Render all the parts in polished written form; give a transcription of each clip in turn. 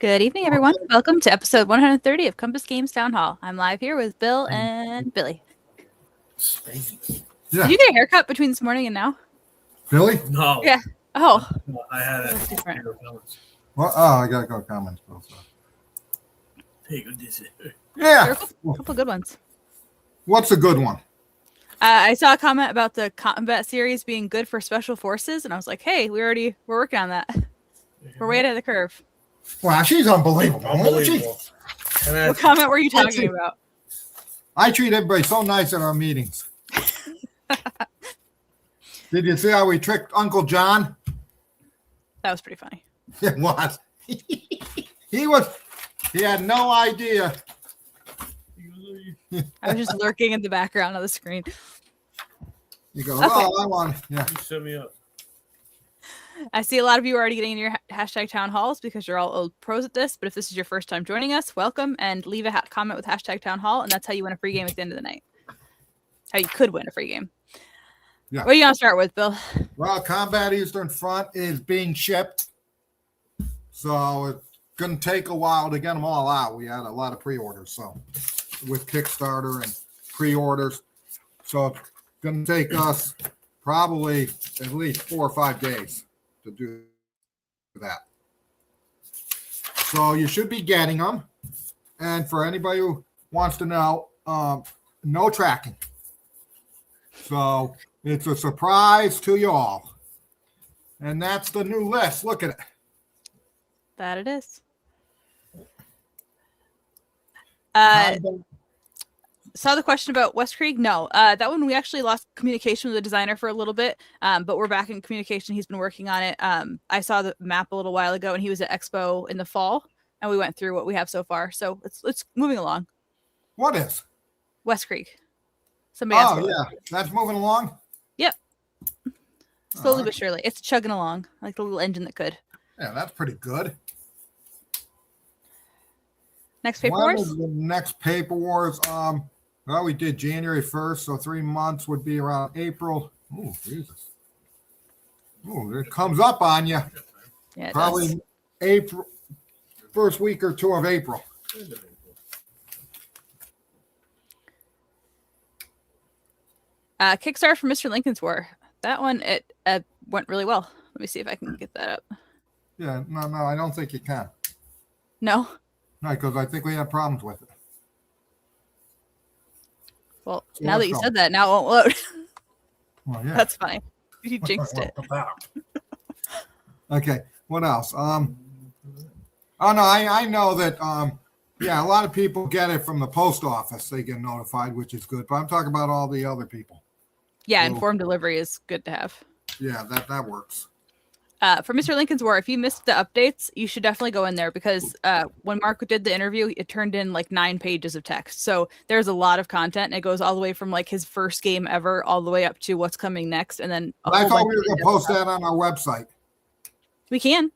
Good evening, everyone. Welcome to episode 130 of Compass Games Town Hall. I'm live here with Bill and Billy. Yeah. Did you get a haircut between this morning and now? Billy? No. Yeah. Oh. No, I had That's different. Well, I gotta go comments. Hey, good to see you. Yeah. There are a couple good ones. What's a good one? I saw a comment about the combat series being good for special forces, and I was like, hey, we're working on that. We're way ahead of the curve. Wow, she's unbelievable. Unbelievable. What comment were you talking about? I treat everybody so nice at our meetings. Did you see how we tricked Uncle John? That was pretty funny. It was. He had no idea. I was just lurking in the background of the screen. He goes, Okay. I want, yeah. You set me up. I see a lot of you already getting in your hashtag town halls because you're all old pros at this. But if this is your first time joining us, welcome, and leave a comment with hashtag town hall, and that's how you win a free game at the end of the night. How you could win a free game. Yeah. What are you gonna start with, Bill? Well, Combat Eastern Front is being shipped, so it's going to take a while to get them all out. We had a lot of pre-orders, so with Kickstarter and pre-orders, so it's going to take us probably at least 4 or 5 days to do that. So you should be getting them, and for anybody who wants to know, no tracking. So it's a surprise to you all. And that's the new list. Look at it. That it is. Saw the question about West Creek. No, that one we actually lost communication with the designer for a little bit, but we're back in communication. He's been working on it. I saw the map a little while ago, and he was at Expo in the fall, and we went through what we have so far. So it's moving along. What is? West Creek. Somebody asked. Oh, yeah. That's moving along? Yep. Slowly right. but surely. It's chugging along like the little engine that could. Yeah, that's pretty good. Next paper When wars? is the next paper wars? Well, we did January 1st, so 3 months would be around April. Oh, Jesus. Oh, it comes up on you. Yeah, it Probably does. April, first week or two of April. Kickstarter for Mr. Lincoln's War. That one, it went really well. Let me see if I can get that up. Yeah, no, I don't think you can. No? No, because I think we have problems with it. Well, So now that let's you go. said that, now it won't load. Well, yeah. That's fine. You jinxed it. Okay, what else? Oh no, I know that yeah, a lot of people get it from the post office. They get notified, which is good. But I'm talking about all the other people. Yeah, Cool. informed delivery is good to have. Yeah, that works. For Mr. Lincoln's War, if you missed the updates, you should definitely go in there because when Mark did the interview, it turned in like 9 pages of text. So there's a lot of content. And it goes all the way from like his first game ever all the way up to what's coming next. And then I thought we were going to post that on our website. We can.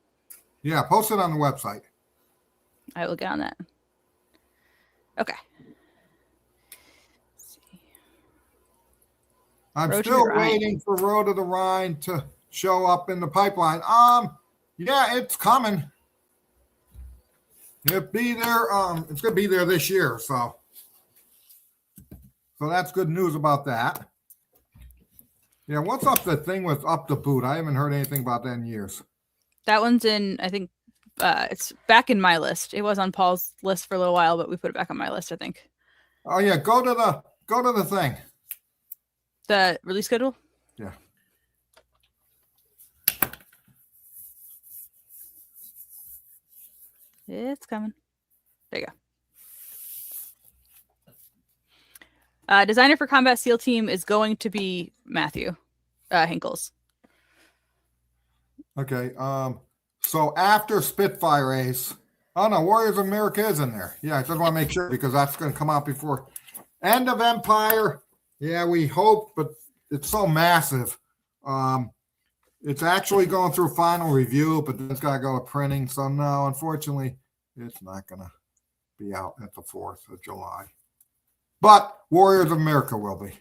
Yeah, post it on the website. I will get on that. Okay. I'm Road to still the Rhine. waiting for Road to the Rhine to show up in the pipeline. Yeah, it's coming. It'll be there. It's gonna be there this year, so that's good news about that. Yeah, what's up the thing with Up the Boot? I haven't heard anything about that in years. That one's in, I think it's back in my list. It was on Paul's list for a little while, but we put it back on my list, I think. Oh yeah, go to the thing. The release schedule? Yeah. It's coming. There you go. Designer for Combat SEAL Team is going to be Matthew Hinkles. Okay. So after Spitfire Ace, oh no, Warriors of America is in there. Yeah, I just want to make sure because that's going to come out before End of Empire. Yeah, we hope, but it's so massive. It's actually going through final review, but then it's got to go to printing. So no, unfortunately, it's not going to be out at the 4th of July. But Warriors of America will be.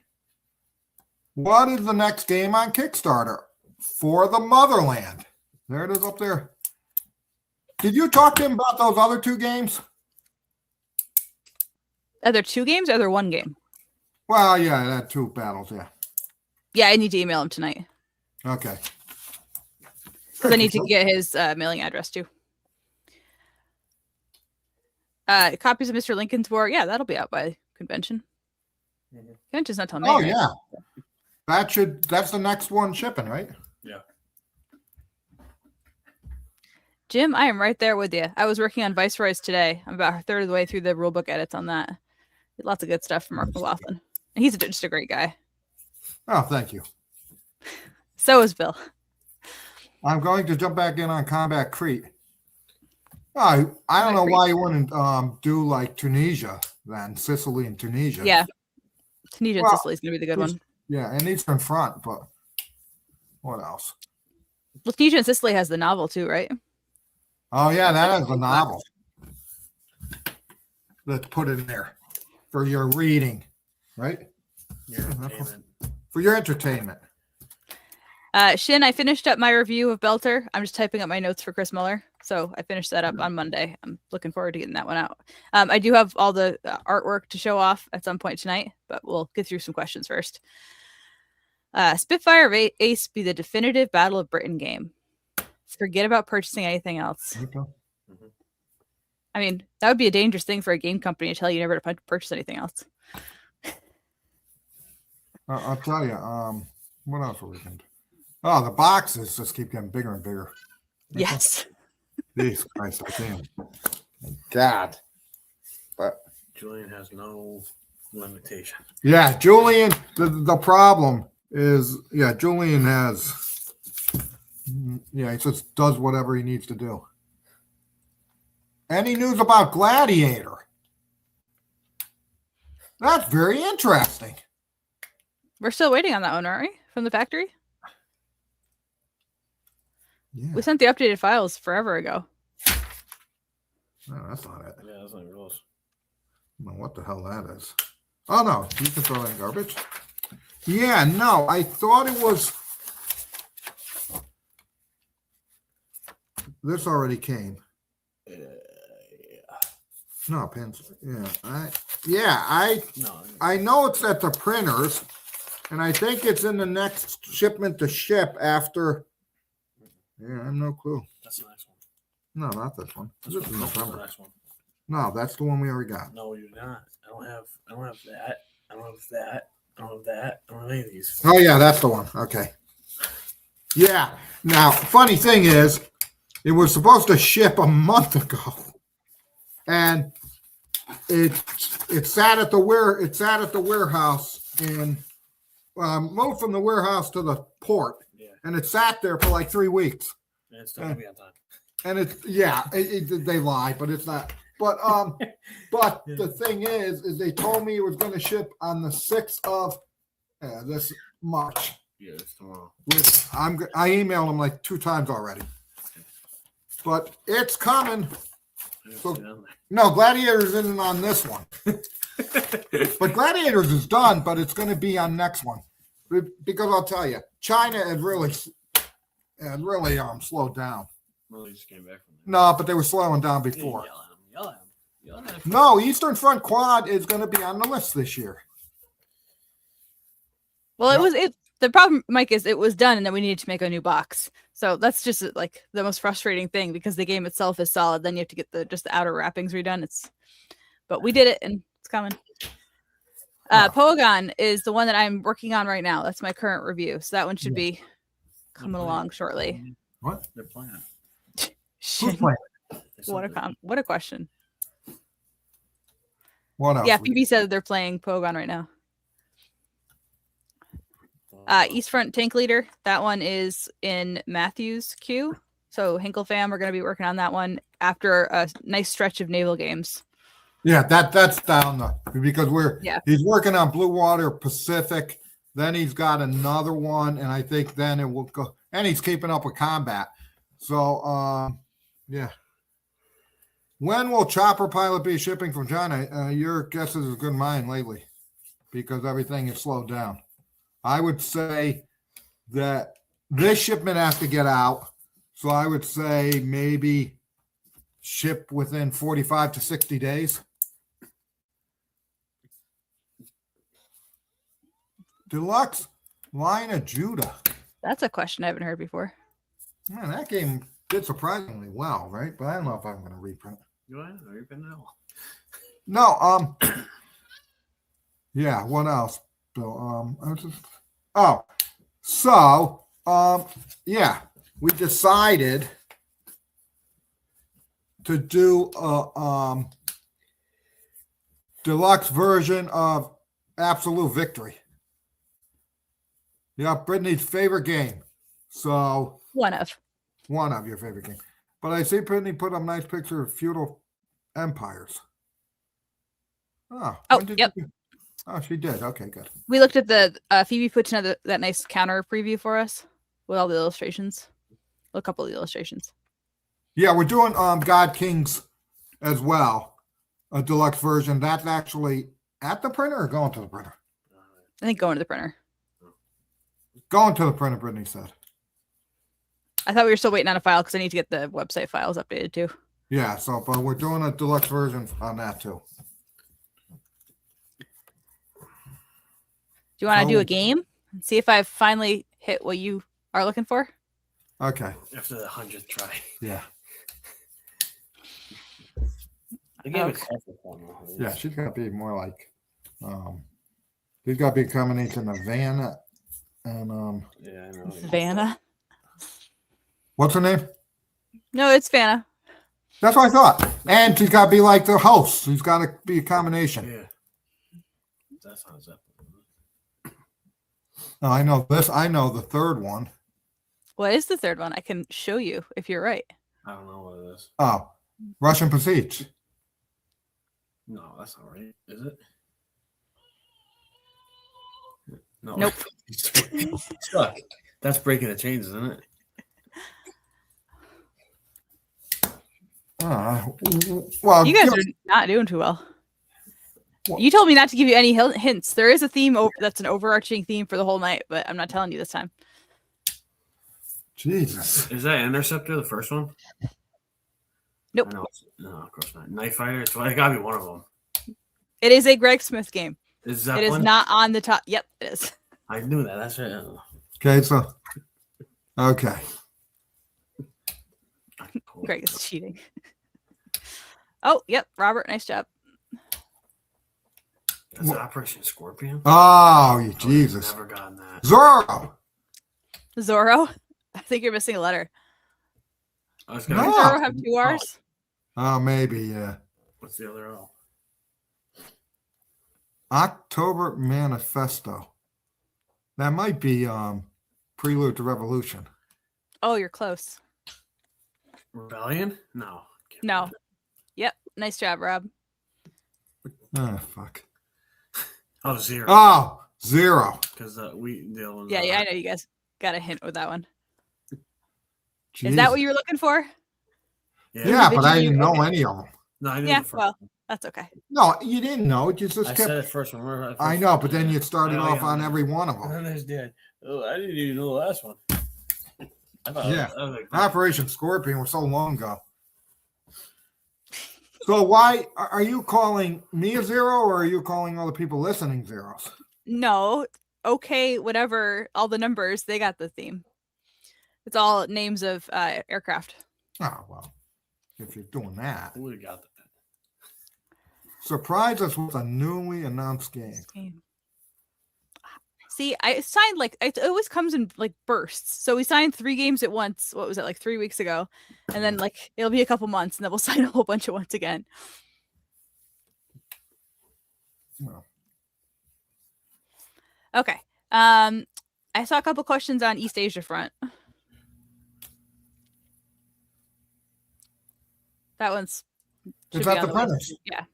What is the next game on Kickstarter? For the Motherland. There it is up there. Did you talk to him about those other 2 games? Are there 2 games or are there 1 game? Well, yeah, that 2 battles, yeah. Yeah, I need to email him tonight. Okay. Because I need to get his mailing address too. Copies of Mr. Lincoln's War. Yeah, that'll be out by convention. Convention's not till May. Oh, right? yeah. That's the next one shipping, right? Yeah. Jim, I am right there with you. I was working on Viceroys today. I'm about a third of the way through the rulebook edits on that. Lots of good stuff from Mark McLaughlin. And he's just a great guy. Oh, thank you. So is Bill. I'm going to jump back in on Combat Crete. I don't know why you wouldn't do like Tunisia then, Sicily and Tunisia. Yeah. Tunisia and Sicily is going to be the good one. Yeah, and Eastern Front, but what else? Well, Tunisia and Sicily has the novel too, right? Oh, yeah, that is a novel. Let's put it in there for your reading, right? For your entertainment. Shin, I finished up my review of Belter. I'm just typing up my notes for Chris Muller. So I finished that up on Monday. I'm looking forward to getting that one out. I do have all the artwork to show off at some point tonight, but we'll get through some questions first. Spitfire Ace be the definitive Battle of Britain game. Forget about purchasing anything else. Okay. I mean, that would be a dangerous thing for a game company to tell you never to purchase anything else. I'll tell you. What else are we going to do? Oh, the boxes just keep getting bigger and bigger. Yes. Jesus Christ, I can't. God. But Julian has no limitation. yeah, Julian, the problem is, yeah, Julian has, yeah, he just does whatever he needs to do. Any news about Gladiator? That's very interesting. We're still waiting on that one, aren't we? From the factory? Yeah. We sent the updated files forever ago. No, that's not it. Yeah, that's not close. I don't know what the hell that is. Oh, no. You can throw that in garbage. Yeah, no. I thought it was... This already came. Yeah. No, pencil. No. I know it's at the printers, and I think it's in the next shipment to ship after... Yeah, I have no clue. That's the next one. No, not this one. This is That's the November. next one. No, that's the one we already got. No, you're not. I don't have that. I don't have that. I don't have that. I don't have any of these. Oh, yeah, that's the one. Okay. Yeah. Now, funny thing is, it was supposed to ship a month ago, and it sat at the warehouse and moved from the warehouse to the port, and it sat there for like 3 weeks. And it's still gonna be on time. And it's they lie, but it's not. But but the thing is they told me it was going to ship on the 6th of this March. Yeah, it's tomorrow. I emailed them like 2 times already, but it's coming. So, no, Gladiators isn't on this one, but Gladiators is done. But it's going to be on next one because I'll tell you, China had really slowed down. Well, they just came back from there. No, but they were slowing down before. Yell at him. No, Eastern Front Quad is going to be on the list this year. Well, the problem, Mike, is it was done and then we needed to make a new box. So that's just like the most frustrating thing because the game itself is solid. Then you have to get the outer wrappings redone. But we did it and it's coming. Pogon is the one that I'm working on right now. That's my current review. So that one should be coming along shortly. What? They're playing. Who's playing? What a question. What else? Yeah, PB said they're playing Pogon right now. East Front Tank Leader. That one is in Matthew's queue. So Hinkle fam are going to be working on that one after a nice stretch of naval games. Yeah, that's down because he's working on Blue Water Pacific. Then he's got another one, and I think then it will go. And he's keeping up with combat. So yeah. When will Chopper Pilot be shipping from China? Your guess is as good as mine lately because everything is slowed down. I would say that this shipment has to get out. So I would say maybe ship within 45 to 60 days. Deluxe Line of Judah. That's a question I haven't heard before. Man, that game did surprisingly well, right? But I don't know if I'm going to reprint. Do I reprint it all? No, yeah, what else, Bill? Yeah, we decided to do a deluxe version of Absolute Victory. Yeah, Brittany's favorite game. So One of your favorite game. But I see Brittany put up a nice picture of feudal empires. Oh, when yep. Oh, she did. Okay, good. We looked at the Phoebe put another that nice counter preview for us with all the illustrations. A couple of the illustrations. Yeah, we're doing God Kings as well, a deluxe version. That's actually at the printer or going to the printer? I think going to the printer. Going to the printer, Brittany said. I thought we were still waiting on a file because I need to get the website files updated too. Yeah, so but we're doing a deluxe version on that too. Do you want to do a game and see if I've finally hit what you are looking for? Okay. After the 100th try. Yeah. The game Okay. itself is fun, though. Yeah, she's got to be more like, she's got to be a combination of Vanna and, Yeah, I know. Vanna? what's her name? No, it's Vanna. That's what I thought. And she's got to be like the host. She's got to be a combination. Yeah. That sounds up. Oh, I know this. I know the third one. What is the third one? I can show you if you're right. I don't know what it is. Oh, Russian Besiege. No, that's not right. Is it? No. Nope. Stuck. That's Breaking the Chains, isn't it? Well, You guys are not doing too well. You told me not to give you any hints. There is a theme that's an overarching theme for the whole night, but I'm not telling you this time. Jesus. Is that Interceptor the first one? Nope. No, of course not. Night Fighter. It's gotta be one of them. It is a Greg Smith game. Is that It is one? not on the top. Yep, it is. I knew that. That's right. Okay, so okay. Greg is cheating. Oh, yep. Robert, nice job. That's Operation Scorpion. Oh, you Jesus. Never gotten that. Zorro. Zorro. I think you're missing a letter. I was No. gonna. Does Zorro have two R's? Oh, maybe, yeah. What's the other O? October Manifesto. That might be Prelude to Revolution. Oh, you're close. Rebellion? No. No. Yep. Nice job, Rob. Oh, fuck. Oh, Zero. Oh, Zero. Because we deal with. Yeah, I know you guys got a hint with that one. Jesus. Is that what you were looking for? Yeah, but I Individually, didn't know okay. any of them. No, I knew Yeah, the first well, one. that's okay. No, you didn't know. You just I kept. said it first one. Remember that I first know, one? but then you started Oh, off yeah. on every one of And them. then there's Dad. Oh, I didn't even know the last one. I thought Yeah. I was like, Operation Scorpion was so long ago. So why are you calling me a zero, or are you calling all the people listening zeros? No. Okay, whatever. All the numbers, they got the theme. It's all names of aircraft. Oh, well, if you're doing that. who would have got that? Surprise us with a newly announced game. See, I signed it always comes in like bursts. So we signed 3 games at once. What was it, like 3 weeks ago? And then it'll be a couple months and then we'll sign a whole bunch at once again. Well, Okay. I saw a couple questions on East Asia front. That one's should it's be at on the list. printers. Yeah.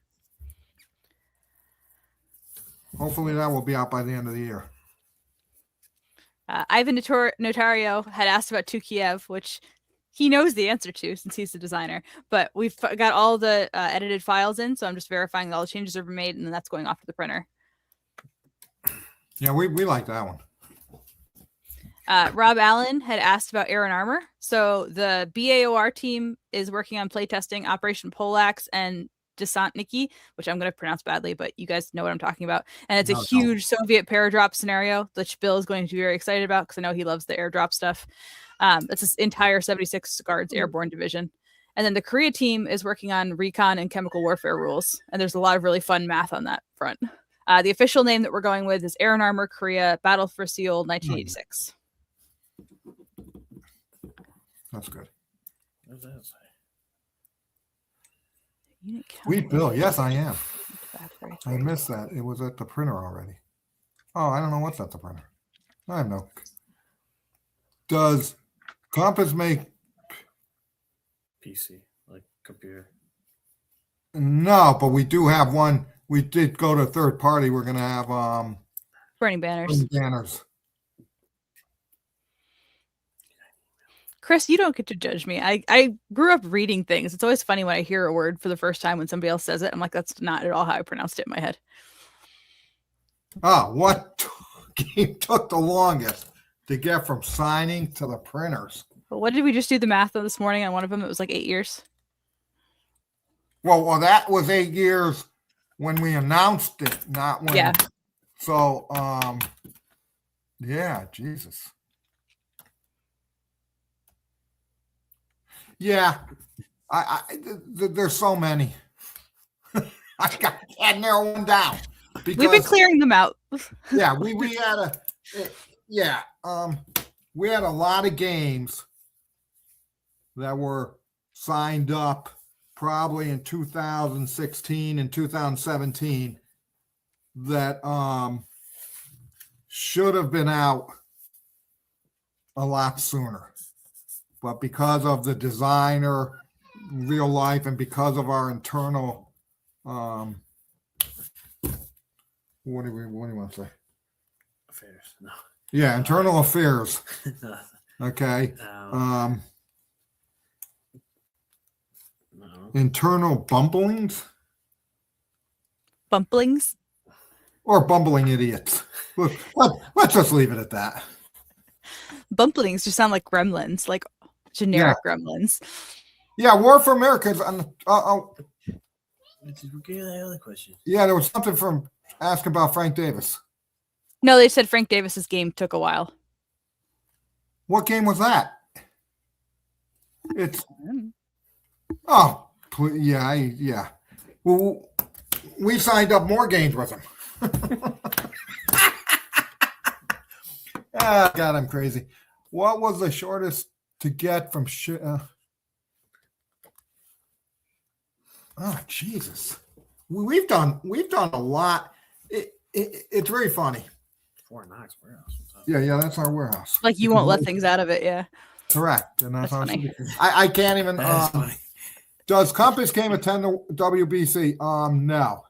Hopefully that will be out by the end of the year. Ivan Notario had asked about 2 Kiev, which he knows the answer to since he's the designer. But we've got all the edited files in, so I'm just verifying that all the changes have been made, and then that's going off to the printer. Yeah, we like that one. Rob Allen had asked about Air and Armor. So the BAOR team is working on playtesting Operation Poleaxe and Desant Nikki, which I'm going to pronounce badly, but you guys know what I'm talking about. And it's a huge Soviet paradrop scenario, which Bill is going to be very excited about because I know he loves the airdrop stuff. It's this entire 76 Guards Airborne Division. And then the Korea team is working on recon and chemical warfare rules. And there's a lot of really fun math on that front. The official name that we're going with is Air and Armor Korea Battle for Seoul 1986. That's good. What does that say? Sweet Bill. Yes, I am. Right. I missed that. It was at the printer already. Oh, I don't know what's at the printer. I have no. Does Compass make PC, like computer? No, but we do have one. We did go to third party. We're gonna have Burning Banners. Chris, you don't get to judge me. I grew up reading things. It's always funny when I hear a word for the first time when somebody else says it. I'm like, that's not at all how I pronounced it in my head. What game took the longest to get from signing to the printers? But what did we just do the math on this morning on one of them? It was like 8 years. Well, that was 8 years when we announced it, not when. Yeah. So, yeah, Jesus. Yeah, there's so many. I can't narrow them down. We've been clearing them out. Yeah, we had we had a lot of games that were signed up probably in 2016 and 2017 that should have been out a lot sooner. But because of the designer, real life, and because of our internal, what do you want to say? Affairs. No. Yeah, internal affairs. Okay. No. Internal bumblings or bumbling idiots. Let's just leave it at that. Bumplings just sound like gremlins, like generic gremlins. Yeah, War for Americans. Did you get that other question? Yeah, there was something from asking about Frank Davis. No, they said Frank Davis's game took a while. What game was that? It's yeah. Well, we signed up more games with him. God, I'm crazy. What was the shortest to get from Jesus. We've done a lot. It's very funny. Fort Knox warehouse. Yeah, that's our warehouse. Like you won't let things out of it, yeah. Correct. And that's funny. I can't even Funny. Does Compass Game attend the WBC? No.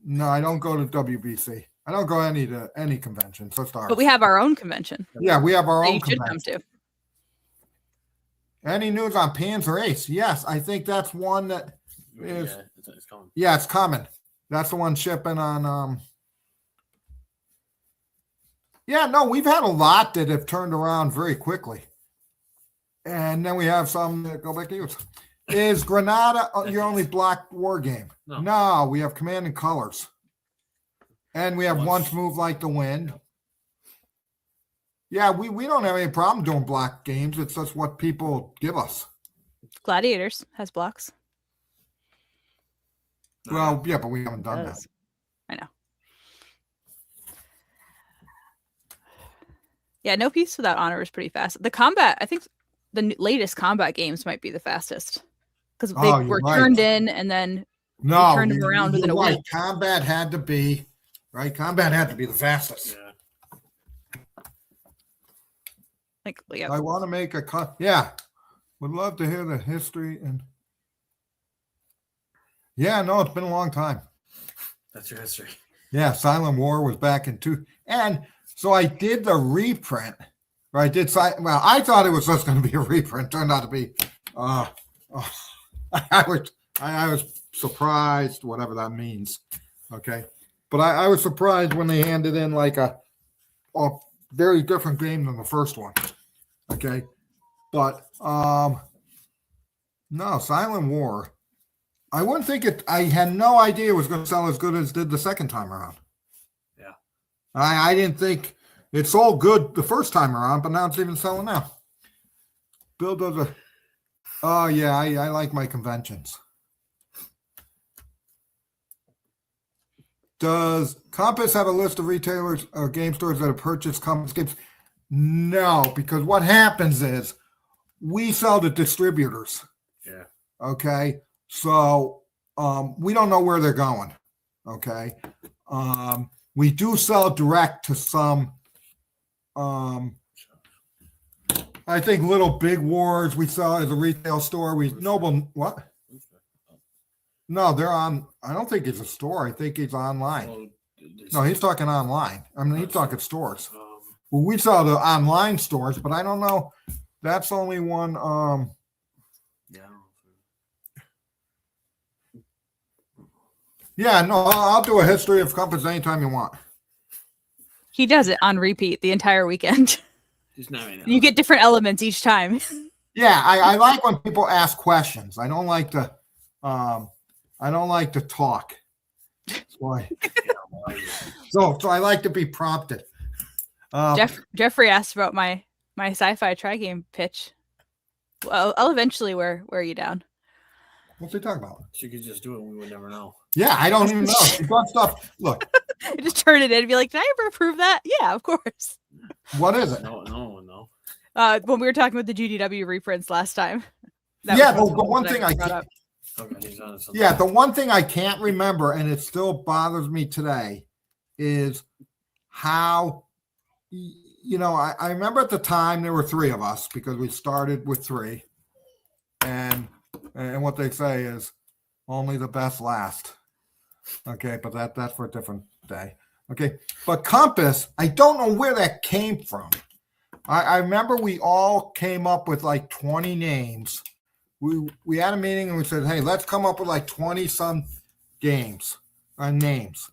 No, I don't go to WBC. I don't go to any convention. So start. But we have our own convention. Yeah, we have our that own you should convention. come to. Any news on Panzer Ace? Yes, I think that's one that is. Yeah, it's coming. Yeah, it's coming. That's the one shipping on. Yeah, no, we've had a lot that have turned around very quickly, and then we have some that go back to use. Is Granada your only block war game? No, we have Command and Colors, and we have Once Move Like the Wind. Yeah, we don't have any problem doing block games. It's just what people give us. Gladiators has blocks. Well, yeah, but we haven't done that. I know. Yeah, No Peace Without Honor is pretty fast. The combat, I think the latest combat games might be the fastest because they were turned in and then turned them around within a week. Combat had to be the fastest. Yeah. I want to make a cut. Yeah, would love to hear the history and. Yeah, no, it's been a long time. That's your history. Yeah, Silent War was back in and so I did the reprint. Or I thought it was just going to be a reprint. Turned out to be. I was surprised, whatever that means. Okay, but I was surprised when they handed in like a very different game than the first one. Okay, but no, Silent War. I wouldn't think it. I had no idea it was going to sell as good as it did the second time around. Yeah, I didn't think it sold good the first time around, but now it's even selling now. Bill does a. Oh yeah, I like my conventions. Does Compass have a list of retailers or game stores that have purchased Compass games? No, because what happens is we sell to distributors. yeah. Okay, so we don't know where they're going. Okay, we do sell direct to some. I think Little Big Wars we sell as a retail store. We Noble what? No, they're on. I don't think it's a store. I think it's online. Well, No, he's talking online. I mean, he's talking stores. Um, Well, we sell the online stores, but I don't know. That's only one. yeah, I don't know. Yeah, no, I'll do a history of Compass anytime you want. He does it on repeat the entire weekend. Just not right now. You get different elements each time. Yeah, I like when people ask questions. I don't like to. I don't like to talk. So I like to be prompted. Jeffrey asked about my sci-fi tri-game pitch. Well, I'll eventually wear you down. What's he talking about? She could just do it. We would never know. Yeah, I don't even know. She's got stuff. Look, Just turn it in and be like, did I ever approve that? Yeah, of course. what is it? No one know. When we were talking about the GDW reprints last time. That Yeah, was the one thing I brought can't. up. Okay, he's on something. Yeah, the one thing I can't remember, and it still bothers me today, is how, I remember at the time there were three of us because we started with three. And what they say is only the best last. Okay, but that's for a different day. Okay, but Compass, I don't know where that came from. I remember we all came up with like 20 names. We had a meeting and we said, hey, let's come up with like 20 some games names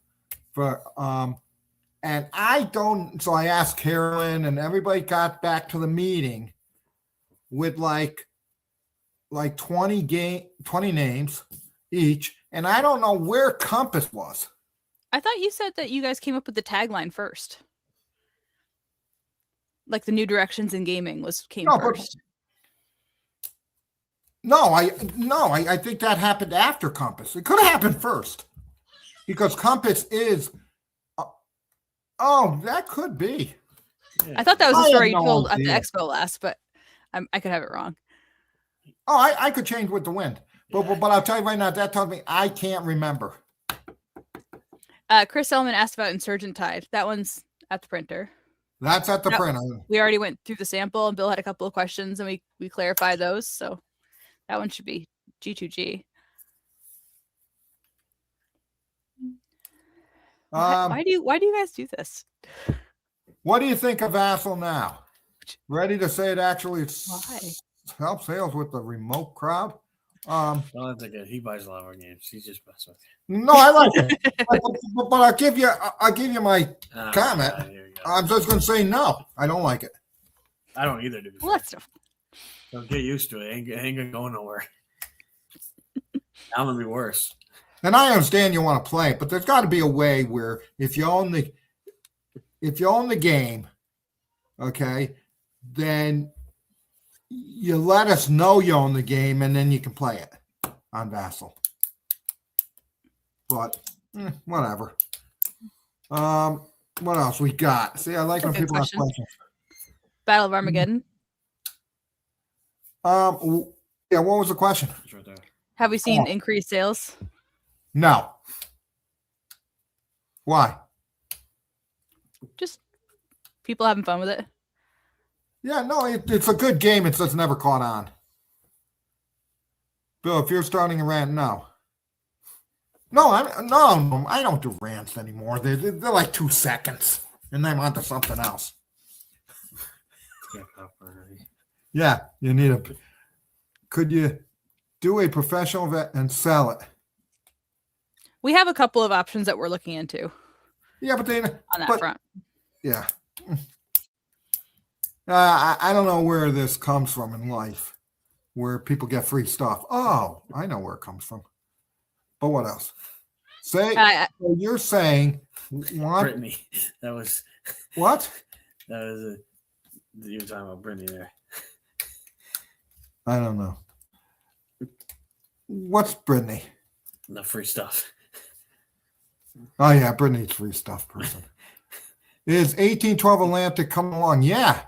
for and so I asked Carolyn and everybody got back to the meeting with like 20 names each, and I don't know where Compass was. I thought you said that you guys came up with the tagline first. Like the new directions in gaming came first. I think that happened after Compass. It could have happened first because Compass is. That could be. Yeah. I thought that was the story you no told idea. at the expo last, but I could have it wrong. I could change with the wind, but I'll tell you right now, that tells me I can't remember. Chris Ellman asked about Insurgent Tide. That one's at the printer. That's at the printer. We already went through the sample, and Bill had a couple of questions, and we clarified those. So that one should be G2G. Why do you guys do this? What do you think of Vassle now? Ready to say it actually Why? helps sales with the remote crowd? Well, that's okay. He buys a lot of our games. He's just messing with No, I like it, but I'll give you my you. comment. Here you go. I'm just going to say no. I don't like it. I don't either. To be Well, fair. that's Don't get used to it. Ain't gonna go nowhere. I'm gonna be worse. And I understand you want to play it, but there's got to be a way where if you own the game, okay, then you let us know you own the game, and then you can play it on Vassle. But whatever. What else we got? See, I like when That's a people good ask questions. Battle of Armageddon. Yeah. What was the question? It's right there. Have we seen increased sales? No. Why? Just people having fun with it. Yeah, no, it's a good game. It's just never caught on. Bill, if you're starting a rant, no. No, I don't do rants anymore. They're like 2 seconds, and then I'm on to something else. Yeah, you need a. Could you do a professional event and sell it? We have a couple of options that we're looking into Yeah, but then on that front. Yeah. I don't know where this comes from in life, where people get free stuff. Oh, I know where it comes from. But what else? Say, so you're saying what? Brittany. That was What? That was you were talking about Brittany there. I don't know. What's Brittany? The free stuff. Oh yeah, Brittany's free stuff person. Is 1812 Atlantic coming along? Yeah.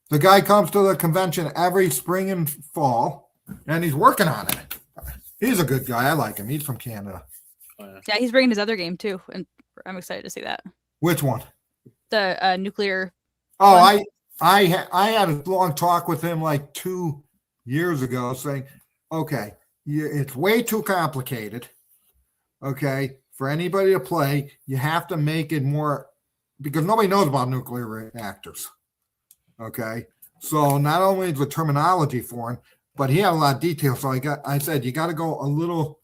The guy comes to the convention every spring and fall, and he's working on it. He's a good guy. I like him. He's from Canada. Yeah, he's bringing his other game too, and I'm excited to see that. Which one? The nuclear. Oh, one. I had a long talk with him like 2 years ago, saying, okay, it's way too complicated. Okay, for anybody to play, you have to make it more, because nobody knows about nuclear reactors. Okay, so not only is the terminology foreign, but he had a lot of details. So I said you got to go a little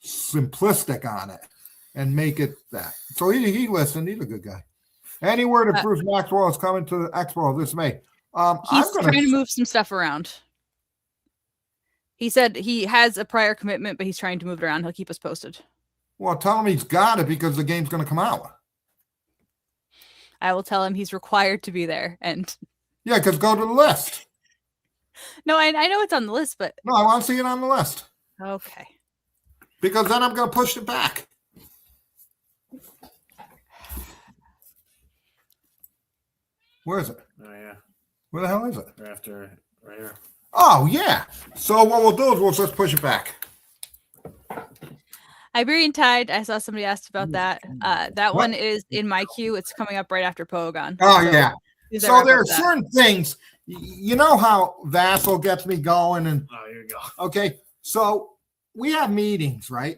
simplistic on it and make it that. So he listened. He's a good guy. Any word that Bruce Maxwell is coming to the expo this May? He's trying to move some stuff around. He said he has a prior commitment, but he's trying to move it around. He'll keep us posted. Well, tell him he's got it because the game's going to come out. I will tell him he's required to be there. And yeah, because go to the list. No, I know it's on the list, but no, I want to see it on the list. Okay. Because then I'm going to push it back. Where is it? Oh yeah. Where the hell is it? Right here. Oh yeah. So what we'll do is we'll just push it back. Iberian Tide. I saw somebody asked about that. That one is in my queue. It's coming up right after Pogon. Oh so, yeah. So there are certain things. You know how Vassal gets me going, and here you go. Okay, so we have meetings, right?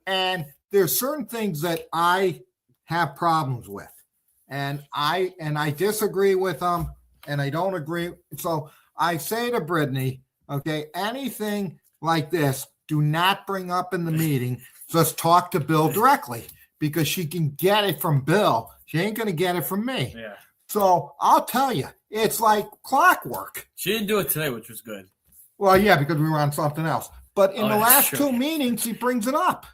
And there's certain things that I have problems with, and I disagree with them, and I don't agree. So I say to Brittany, okay, anything like this, do not bring up in the meeting. Just talk to Bill directly because she can get it from Bill. She ain't gonna get it from me. Yeah. So I'll tell you, it's like clockwork. She didn't do it today, which was good. Well, yeah, because we were on something else. But in the last two meetings, he brings it up.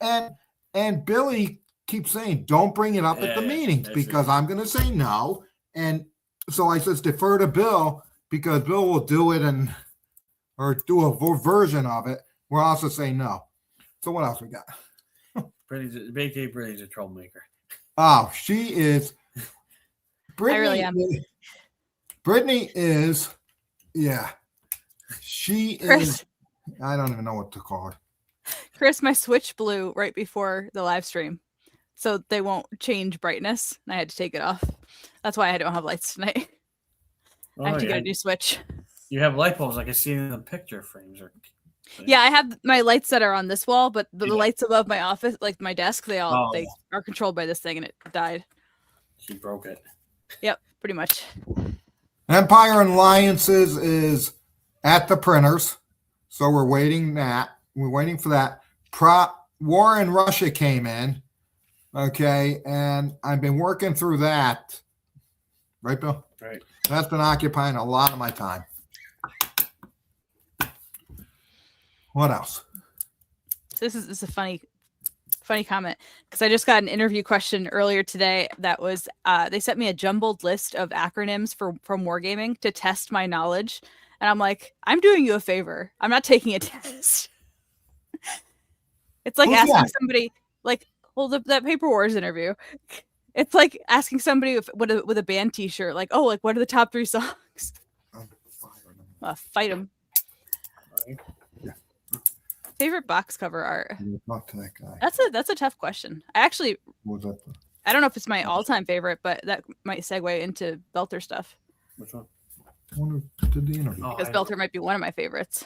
And Billy keeps saying, don't bring it up at the meetings because I'm going to say no. And so I says, defer to Bill because Bill will do it or do a version of it. We'll also say no. So what else we got? Brittany's a troublemaker. Oh, she is. Brittany, I really am. Brittany is, yeah. She is. I don't even know what to call her. Chris, my Switch blew right before the live stream, so they won't change brightness. And I had to take it off. That's why I don't have lights tonight. I have to get a new Switch. You have light bulbs like I see in the picture frames. Yeah, I have my lights that are on this wall, but the lights above my office, like my desk, they are controlled by this thing, and it died. She broke it. Yep, pretty much. Empire and Alliances is at the printers, so we're waiting that. We're waiting for that. War in Russia came in, okay, and I've been working through that. Right, Bill? Right. That's been occupying a lot of my time. What else? So this is a funny comment because I just got an interview question earlier today that was they sent me a jumbled list of acronyms from wargaming to test my knowledge, and I'm like, I'm doing you a favor. I'm not taking a test. It's like asking somebody, like, well, that Paper Wars interview. It's like asking somebody with a band T-shirt, like, oh, like what are the top 3 songs? Fight them. Yeah. Favorite box cover art. Talk to that guy. That's a tough question. I don't know if it's my all-time favorite, but that might segue into Belter stuff. Which one? I wonder did the interview. Because Belter might be one of my favorites.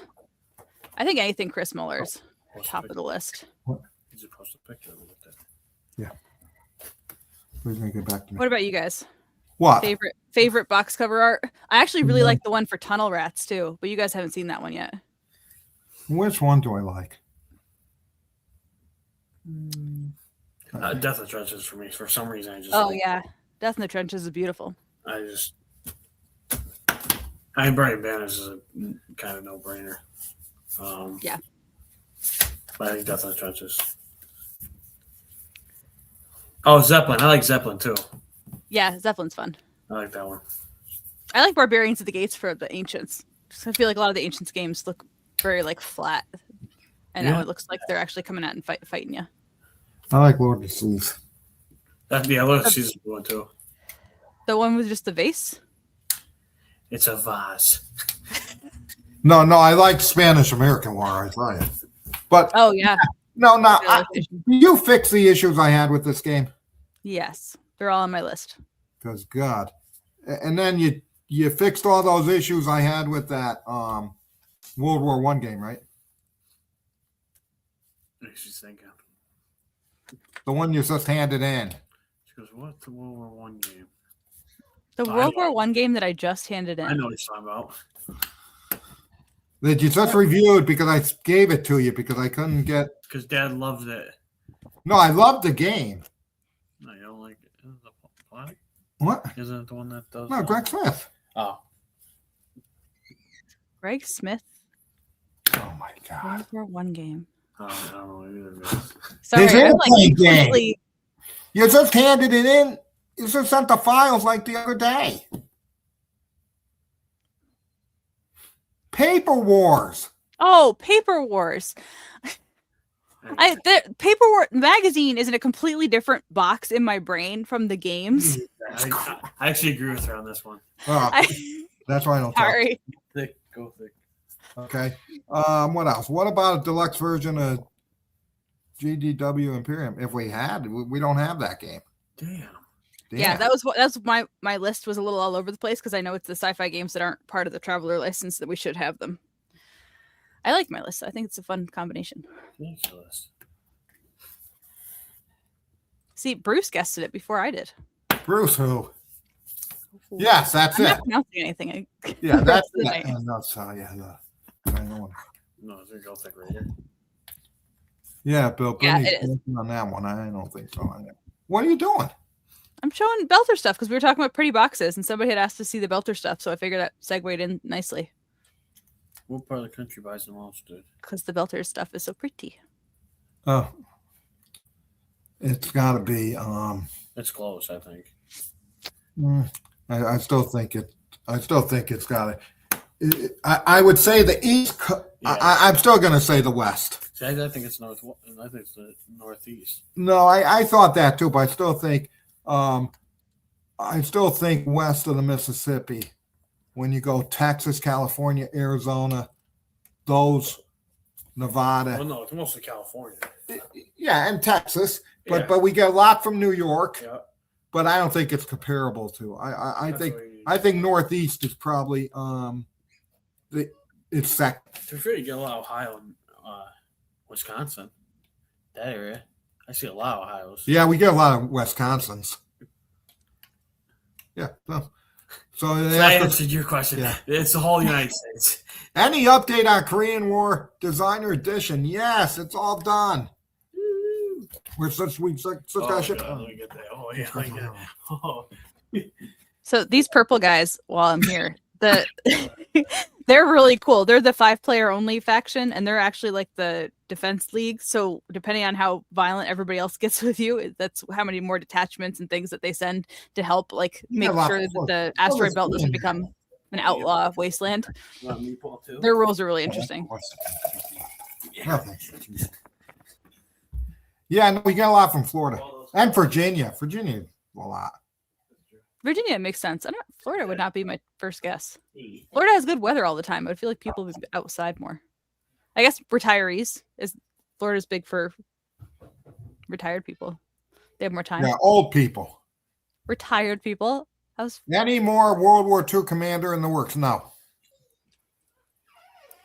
I think anything Chris Muller's top of the list. What? Did you post a picture of it? Yeah. Please make it back to me. What about you guys? What? Favorite box cover art? I actually really like the one for Tunnel Rats too, but you guys haven't seen that one yet. Which one do I like? Death in the Trenches for me. For some reason, I just. Oh yeah, Death in the Trenches is beautiful. I just I mean, Brian Banners is a kind of no-brainer. Yeah. But I think Death in the Trenches. Oh, Zeppelin. I like Zeppelin too. Yeah, Zeppelin's fun. I like that one. I like Barbarians at the Gates for the Ancients. I feel like a lot of the Ancients games look very like flat, and now it looks like they're actually coming out and fighting you. I like Lord of the Seas. Lord of the Seas is a good one too. The one with just the vase. It's a vase. No, I like Spanish American War. I tell you, but oh yeah, no. You fix the issues I had with this game. Yes, they're all on my list. Because God, and then you fixed all those issues I had with that World War I game, right? She's thinking. The one you just handed in. She goes, "What's the World War One game?" The World War I game that I just handed in. I know what you're talking about. That you just reviewed because I gave it to you because I couldn't get. Because Dad loved it. No, I loved the game. No, you don't like it. Isn't it the plot? What? Isn't it the one that does? No, Greg Smith. Oh. Greg Smith. Oh my God. World War I game. I don't know either. Sorry, His I'm like game. completely. You just handed it in. You just sent the files like the other day. Paper Wars. Oh, Paper Wars. The Paper War magazine is in a completely different box in my brain from the games. I actually agree with her on this one. Oh, that's why I don't. Sorry. Thick, go thick. Okay. What else? What about a deluxe version of GDW Imperium? If we had, we don't have that game. Damn. Yeah, that's my list was a little all over the place because I know it's the sci-fi games that aren't part of the Traveler license that we should have them. I like my list. I think it's a fun combination. Thanks for this. See, Bruce guessed it before I did. Bruce who? Yes, that's I'm it. not pronouncing anything. Yeah, that's it. Right. I know. No, is there go thick right here? Yeah, Bill. Yeah, Brittany's it is. working on that one. I don't think so. What are you doing? I'm showing Belter stuff because we were talking about pretty boxes and somebody had asked to see the Belter stuff, so I figured that segued in nicely. What part of the country buys the most, dude? Because the Belter stuff is so pretty. Oh, it's got to be. It's close, I think. I still think it. I still think it's got to. I would say the East. Yeah. I'm still going to say the West. See, I think it's north. I think it's the Northeast. No, I thought that too, but I still think west of the Mississippi, when you go Texas, California, Arizona, those, Nevada. Well, no, it's mostly California. Yeah, and Texas, Yeah. but we get a lot from New York. Yeah. But I don't think it's comparable to. I think Northeast is probably it's second. To be fair, you get a lot of Ohio and Wisconsin. That area. I see a lot of Ohio's. Yeah, we get a lot of Wisconsins. Yeah. So I answered your question. Yeah. It's the whole United States. Any update on Korean War Designer Edition? Yes, it's all done. We're such Oh, God, let me get that. Oh, yeah. I get it. Oh. So these purple guys, while I'm here, they're really cool. They're the 5-player only faction, and they're actually like the defense league. So depending on how violent everybody else gets with you, that's how many more detachments and things that they send to help, like make sure that the asteroid belt doesn't become an outlaw wasteland. Their rules are really interesting. Yeah, no, we get a lot from Florida and Virginia. Virginia, a lot. Virginia makes sense. Florida would not be my first guess. Florida has good weather all the time. I would feel like people would be outside more. I guess retirees Florida's big for retired people. They have more time. Yeah, old people. Retired people. Any more World War II commander in the works? No.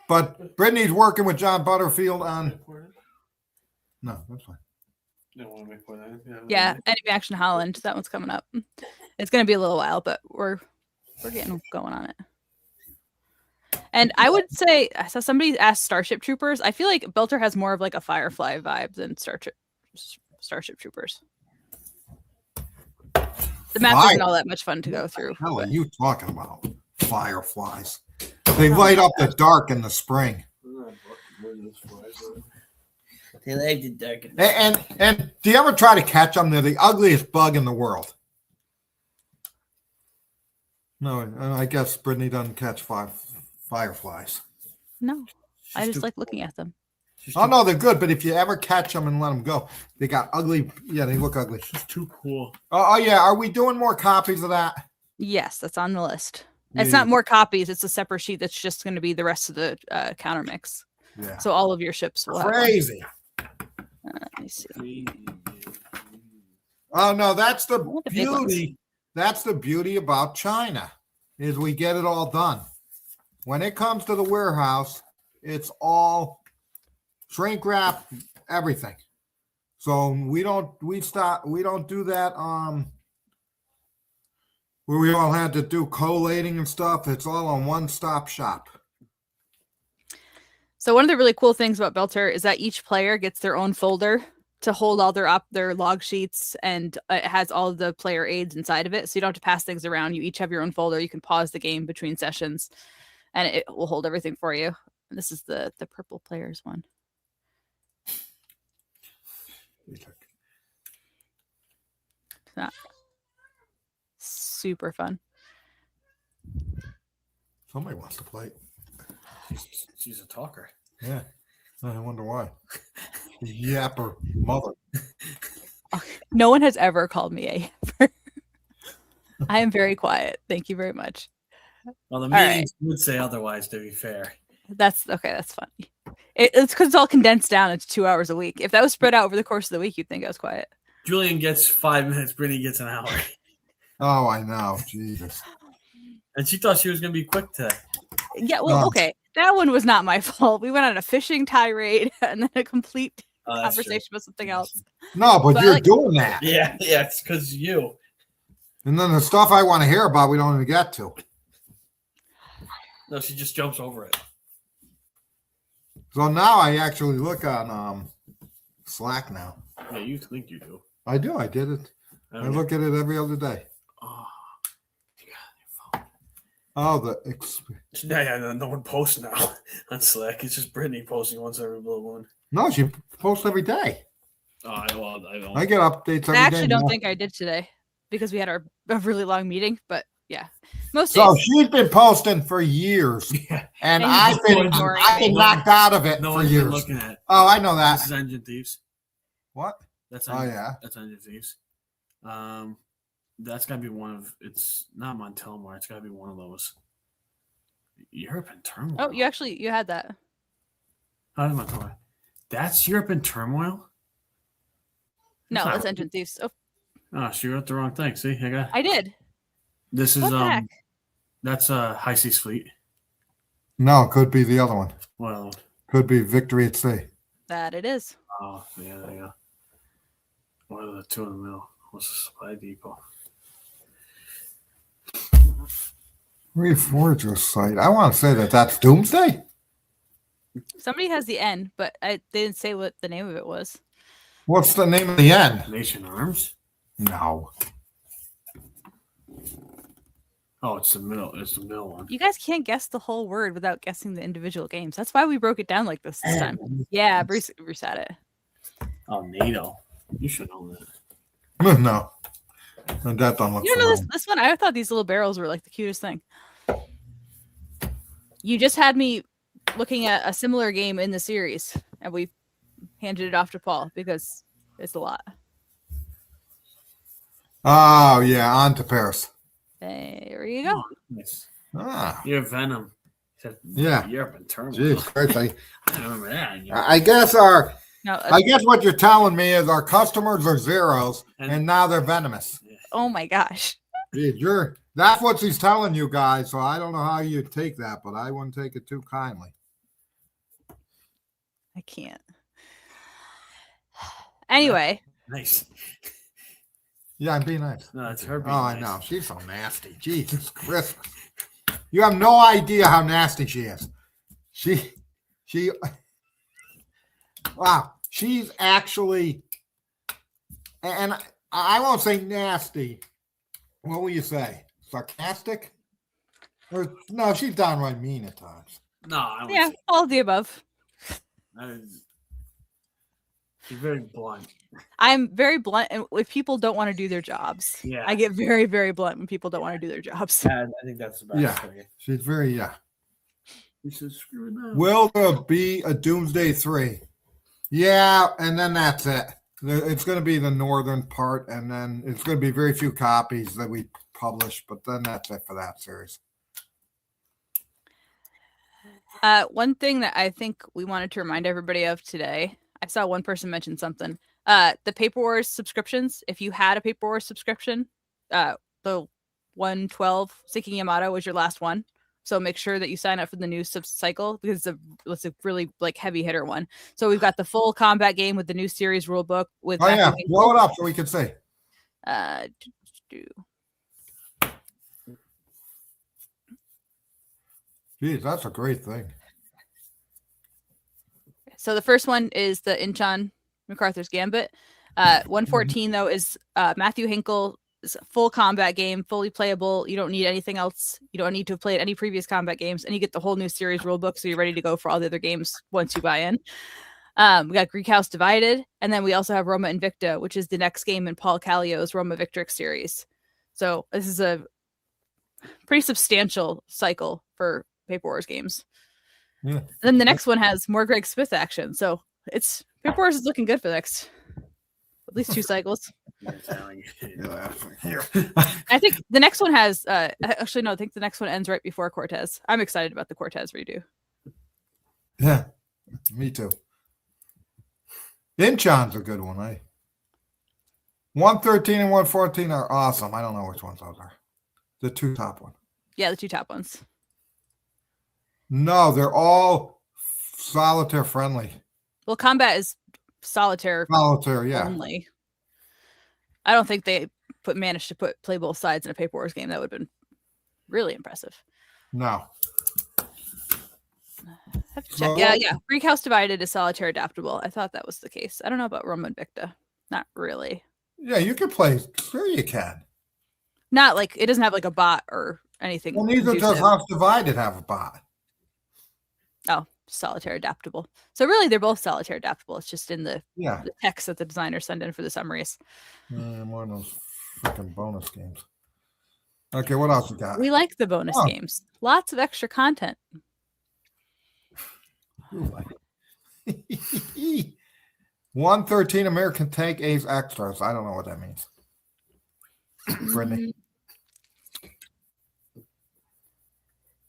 But Brittany's working with John Butterfield on. No, that's fine. Yeah, Enemy Action Holland. That one's coming up. It's going to be a little while, but we're getting going on it. And I would say, I saw somebody ask Starship Troopers. I feel like Belter has more of like a Firefly vibe than Starship Troopers. The map isn't all that much fun to go through. What the hell are you talking about? fireflies. They light up the dark in the spring. They like the dark. And do you ever try to catch them? They're the ugliest bug in the world. No, I guess Brittany doesn't catch fireflies. No, I just like looking at them. Oh, no, they're good. But if you ever catch them and let them go, they got ugly. Yeah, they look ugly. She's too cool. Oh, yeah. Are we doing more copies of that? Yes, that's on the list. Yeah. It's not more copies. It's a separate sheet that's just going to be the rest of the counter mix. Yeah. So all of your ships will have one. Crazy. Let me see. Oh, no, that's the want the big ones. beauty. That's the beauty about China is we get it all done. When it comes to the warehouse, it's all shrink wrap, everything. So we don't do that where we all had to do collating and stuff. It's all on one-stop shop. So one of the really cool things about Belter is that each player gets their own folder to hold all their log sheets, and it has all of the player aids inside of it. So you don't have to pass things around. You each have your own folder. You can pause the game between sessions, and it will hold everything for you. And this is the purple players one. Not super fun. Somebody wants to play. She's a talker. Yeah. I wonder why. Yapper mother. No one has ever called me a yapper. I am very quiet. Thank you very much. Well, the All meetings would say otherwise, to be fair. That's okay. That's funny. It's because it's all condensed down into 2 hours a week. If that was spread out over the course of the week, you'd think I was quiet. Julian gets 5 minutes. Brittany gets an hour. Oh, I know. Jesus. And she thought she was going to be quick today. Yeah, well, okay. That one was not my fault. We went on a fishing tirade and then a complete conversation about something else. No, but you're doing that. Yeah, it's because of you. And then the stuff I want to hear about, we don't even get to. No, she just jumps over it. So now I actually look on Slack now. Yeah, you think you do. I do. I did it. I look at it every other day. Oh, you got it Oh, on your phone. Yeah, no one posts now on Slack. It's just Brittany posting once every blue moon. No, she posts every day. Oh, I don't. I get updates every day. I actually don't think I did today because we had a really long meeting, but yeah. So she's been posting for years, and I've been knocked out of it for years. Looking at it. Oh, I know that. This is Engine Thieves. What? That's That's Engine Thieves. That's gotta be one of. It's not Montelmore. It's gotta be one of those. Europe and Turmoil. Oh, you had that. How did Montelmore? That's Europe and Turmoil. No, that's Engine Thieves. Oh, she wrote the wrong thing. See, I did. This is What the heck? That's High Seas Fleet. No, it could be the other one. Well, could be Victory at Sea. That it is. Oh, yeah, there you go. What are the two in the middle? What's the supply depot? Reforger site. I want to say that's Doomsday. Somebody has the N, but they didn't say what the name of it was. What's the name of the end? Nation Arms? No. Oh, it's the middle. It's the middle one. You guys can't guess the whole word without guessing the individual games. That's why we broke it down like this time. Yeah, Bruce had it. Oh, NATO. You should know that. No. That don't look. You don't know this one? I thought these little barrels were like the cutest thing. You just had me looking at a similar game in the series, and we handed it off to Paul because it's a lot. Oh yeah, on to Paris. There you go. Oh, nice. Ah. You're Venom. Yeah. Europe and Turmoil. Jeez, Christ, I remember that. I guess I guess what you're telling me is our customers are zeros, and now they're venomous. Oh my gosh. Jeez, that's what she's telling you guys. So I don't know how you take that, but I wouldn't take it too kindly. I can't. Anyway. Nice. Yeah, I'm being nice. No, it's her. Oh, nice. I know. She's so nasty. Jesus Christ. You have no idea how nasty she is. She. Wow. She's actually, and I won't say nasty. What will you say? Sarcastic? No, she's downright mean at times. No, I Yeah, was. all of the above. She's very blunt. I'm very blunt, and if people don't want to do their jobs, Yeah. I get very, very blunt when people don't want to do their jobs. Yeah, I think that's the best. Yeah, thing. she's very He says, screw it up. Will there be a Doomsday 3? Yeah, and then that's it. It's going to be the northern part, and then it's going to be very few copies that we publish, but then that's it for that series. One thing that I think we wanted to remind everybody of today, I saw one person mention something. The Paper Wars subscriptions. If you had a Paper Wars subscription, the 112 Seeking Yamato was your last one. So make sure that you sign up for the new cycle because it's a really like heavy hitter one. So we've got the full combat game with the new series rule book with. Oh yeah, blow it up so we can see. Geez, that's a great thing. So the first one is the Inchan MacArthur's Gambit. 114 though is Matthew Hinkle's full combat game, fully playable. You don't need anything else. You don't need to have played any previous combat games, and you get the whole new series rulebook, so you're ready to go for all the other games once you buy in. We got Greek House Divided, and then we also have Roma Invicta, which is the next game in Paul Callio's Roma Victrix series. So this is a pretty substantial cycle for Paper Wars games. Yeah. And then the next one has more Greg Smith action. So it's Paper Wars is looking good for the next at least 2 cycles. I think the next one has actually no, I think the next one ends right before Cortez. I'm excited about the Cortez redo. Yeah, me too. Inchan's a good one, eh? 113 and 114 are awesome. I don't know which ones those are. The 2 top ones. Yeah, the 2 top ones. No, they're all solitaire friendly. Well, combat is solitaire. Solitaire, yeah. Only. I don't think they managed to play both sides in a Paper Wars game. That would have been really impressive. No. Have to check. Yeah. Greek House Divided is solitaire adaptable. I thought that was the case. I don't know about Roma Invicta. Not really. Yeah, you can play. Sure, you can. Not like it doesn't have like a bot or anything. Well, neither does House Divided have a bot. Oh, solitaire adaptable. So really, they're both solitaire adaptable. It's just in the text that the designers send in for the summaries. One of those freaking bonus games. Okay, what else we got? We like the bonus games. Lots of extra content. 113 American Tank Ace Extras. I don't know what that means. Brittany.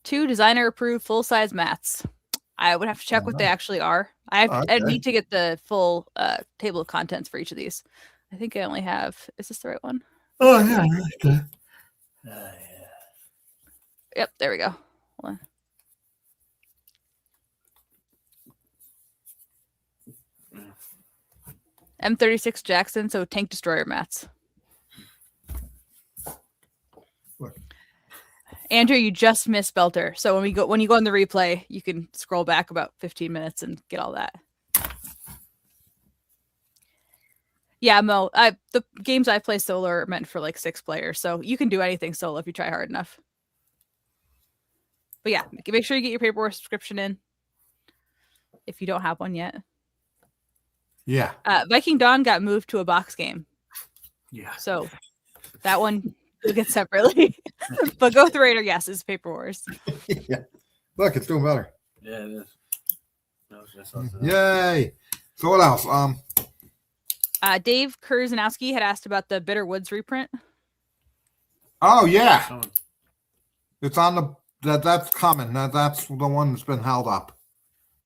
2 designer approved full size mats. I would have to check what they actually are. I need to get the full table of contents for each of these. I think I only have. Is this the right one? Oh yeah. Okay. Yep. There we go. Hold on. M36 Jackson, so tank destroyer mats. Look. Andrew, you just missed Belter. So when you go on the replay, you can scroll back about 15 minutes and get all that. Yeah, Mo, the games I play solo are meant for like 6 players, so you can do anything solo if you try hard enough. But yeah, make sure you get your Paper Wars subscription in if you don't have one yet. Yeah. Viking Dawn got moved to a box game. Yeah. So that one will get separately. But Go Raider, yes, is Paper Wars. Yeah. Look, it's doing better. Yeah, it is. Yay. So what else? Dave Kurzanowski had asked about the Bitter Woods reprint. Oh yeah. It's on that's coming. That's the one that's been held up.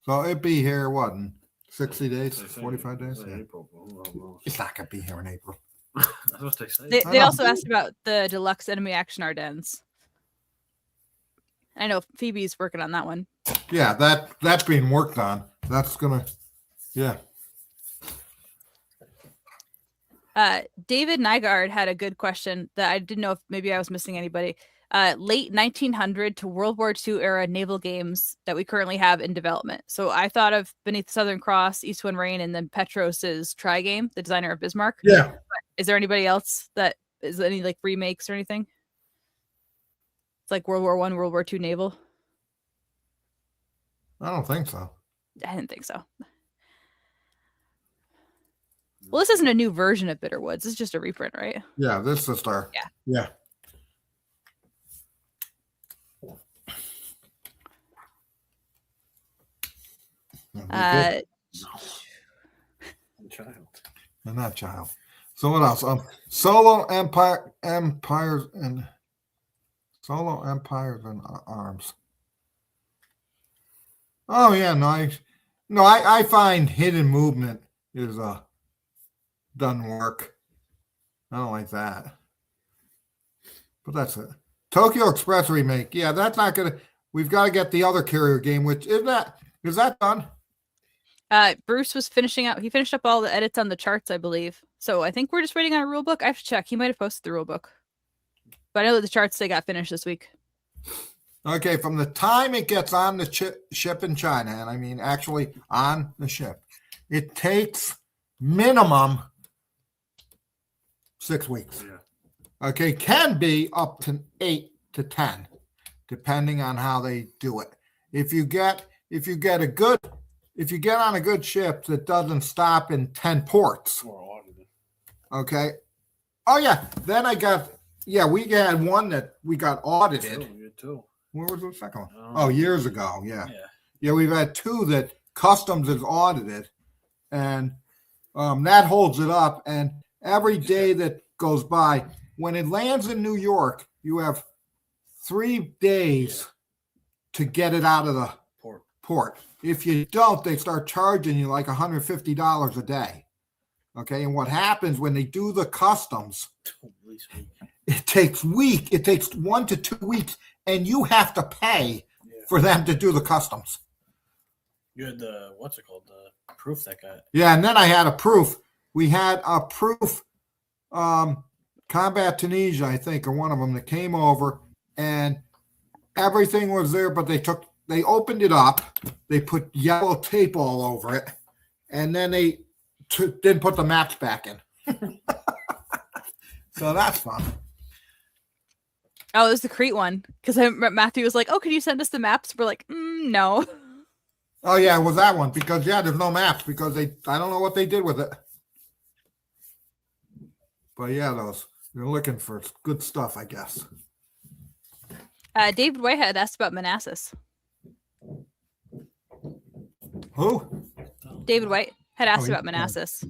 So it'd be here what in 60 days, 45 days? Yeah. It's not gonna be here in April. That's what they say. They also asked about the Deluxe Enemy Action Ardennes. I know Phoebe's working on that one. Yeah, that's being worked on. That's gonna, yeah. David Nygaard had a good question that I didn't know if maybe I was missing anybody. Late 1900 to World War II era naval games that we currently have in development. So I thought of Beneath the Southern Cross, East Wind Rain, and then Petros's Tri-Game, the designer of Bismarck. Yeah. Is there anybody else that is any like remakes or anything? It's like World War I, World War II naval. I don't think so. I didn't think so. Well, this isn't a new version of Bitterwoods. It's just a reprint, right? Yeah, this is our. Yeah. Yeah. Child. I'm not child. So what else? Solo empires and arms. Oh yeah, nice. No, I find hidden movement is doesn't work. I don't like that. But that's it. Tokyo Express remake. Yeah, that's not gonna. We've got to get the other carrier game, which is that done? Bruce was finishing up. He finished up all the edits on the charts, I believe. So I think we're just waiting on a rule book. I have to check. He might have posted the rule book, but I know that the charts they got finished this week. Okay, from the time it gets on the ship in China, and I mean actually on the ship, it takes minimum 6 weeks. Yeah. Okay, can be up to 8 to 10, depending on how they do it. If you get on a good ship that doesn't stop in 10 ports. Okay. Oh yeah. Then we had one that we got audited. Too. Where was the second one? Oh, years ago. Yeah. Yeah, we've had 2 that customs is audited, and that holds it up. And every day that goes by, when it lands in New York, you have 3 days to get it out of the port. If you don't, they start charging you like $150 a day. Okay, and what happens when they do the customs? It takes 1 to 2 weeks, and you have to pay for them to do the customs. You had the the proof that got. Yeah, and then I had a proof. We had a proof, Combat Tunisia, I think, or one of them that came over, and everything was there, but they opened it up, they put yellow tape all over it, and then they didn't put the maps back in. So that's fun. Oh, it was the Crete one. Because Matthew was like, oh, could you send us the maps? We're like, no. Oh, yeah, it was that one. Because, there's no maps. Because I don't know what they did with it. But, yeah, they're looking for good stuff, I guess. David Whitehead asked about Manassas. Who? David White had asked about Manassas.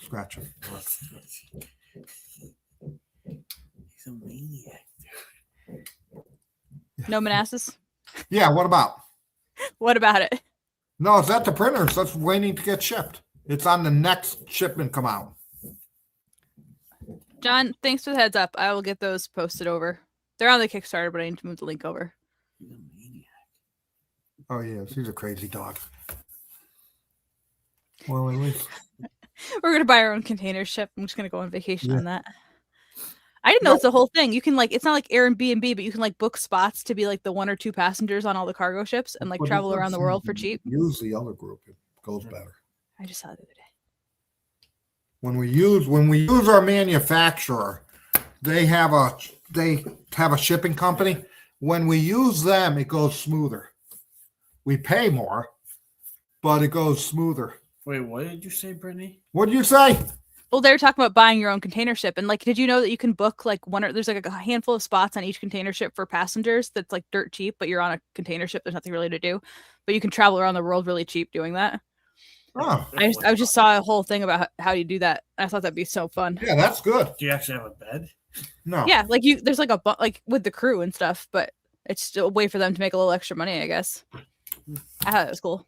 Scratch him. He's a maniac. No Manassas? Yeah, what about? What about it? No, it's at the printers. That's waiting to get shipped. It's on the next shipment come out. John, thanks for the heads up. I will get those posted over. They're on the Kickstarter, but I need to move the link over. He's a maniac. Oh, yeah, she's a crazy dog. Well, at least. We're going to buy our own container ship. I'm just going to go on vacation on that. I didn't know it's a whole thing. You can it's not like Airbnb, but you can book spots to be the 1 or 2 passengers on all the cargo ships and travel around the world for cheap. Use the other group, it goes better. I just saw it the other day. When we use our manufacturer, they have a shipping company. When we use them, it goes smoother. We pay more, but it goes smoother. Wait, what did you say, Brittany? What did you say? Well, they were talking about buying your own container ship, and did you know that you can book there's a handful of spots on each container ship for passengers that's dirt cheap, but you're on a container ship. There's nothing really to do, but you can travel around the world really cheap doing that. Oh, I just saw a whole thing about how you do that. I thought that'd be so fun. Yeah, that's good. Do you actually have a bed? No. Yeah, there's with the crew and stuff, but it's still a way for them to make a little extra money, I guess. I thought it was cool.